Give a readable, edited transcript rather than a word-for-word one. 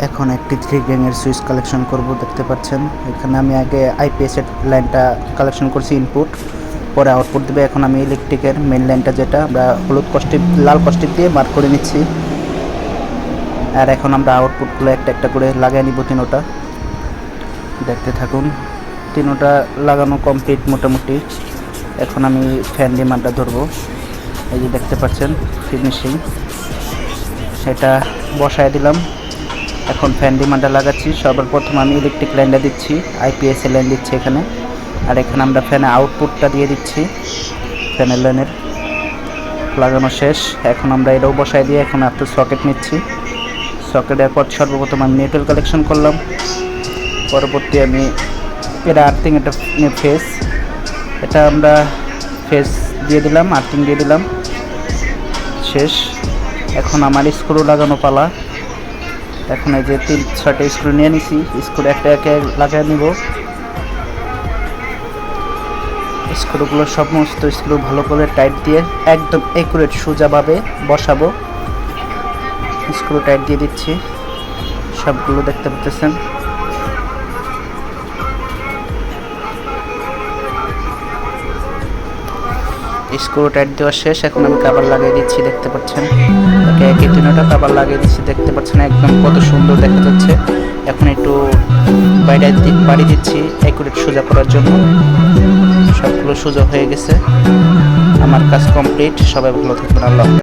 এখন একটি 3 গ্যাংয়ের সুইচ কালেকশন করব। দেখতে পাচ্ছেন এখানে আমি আগে আইপিএস এর লাইনটা কালেকশন করছি ইনপুট, পরে আউটপুট দেবে। এখন আমি ইলেকট্রিকের মেন লাইনটা যেটা আমরা হলুদ কষ্টিপ লাল কষ্টিপ দিয়ে মার্ক করে নিচ্ছি, আর এখন আমরা আউটপুটগুলো একটা একটা করে লাগিয়ে নিব। তিনোটা দেখতে থাকুন। তিনোটা লাগানো কমপ্লিট মোটামুটি। এখন আমি ফ্যান ডিমান্ডটা ধরবো। এই যে দেখতে পাচ্ছেন ফিনিশিং, সেটা বসায় দিলাম। এখন ফ্যান ডিমান্ডটা লাগাচ্ছি। সবার প্রথম আমি ইলেকট্রিক লাইনটা দিচ্ছি, আইপিএস এর লাইন দিচ্ছি এখানে, আর এখানে আমরা ফ্যানে আউটপুটটা দিয়ে দিচ্ছি। ফ্যানের লাইনের লাগানো শেষ। এখন আমরা এটাও বসায় দিয়ে এখন আপনার সকেট নিচ্ছি। সকেটের পর সর্বপ্রথম আমি নিউট্রাল কালেকশন করলাম। পরবর্তী আমি এটা আর্থিং, এটা ফেস, এটা আমরা ফেস দিয়ে দিলাম, আর্থিং দিয়ে দিলাম। শেষ। এখন আমার স্ক্রু লাগানো পালা। এখন এই যে 3-6টা স্ক্রু নিয়ে নিছি, স্ক্রু একটা একে লাগিয়ে নিব। স্ক্রুগুলো সমস্ত স্ক্রু ভালো করে টাইট দিয়ে একদম একুরেট সোজাভাবে বসাবো। স্ক্রু টাইট দিয়ে দিচ্ছি সবগুলো, দেখতে পাচ্ছেন। স্ক্রু টাইট দেওয়া শেষ। এখন আমি কাভার লাগিয়ে দিচ্ছি, দেখতে পাচ্ছেন। একে একে তিনটা কাভার লাগিয়ে দিচ্ছি, দেখতে পাচ্ছেন একদম কত সুন্দর দেখা যাচ্ছে। এখন একটু বাড়ি দিচ্ছি একুরেট সোজা করার জন্য। সবগুলো সোজা হয়ে গেছে, আমার কাজ কমপ্লিট। সবাই ভালো থাকবেন। আল্লাহ।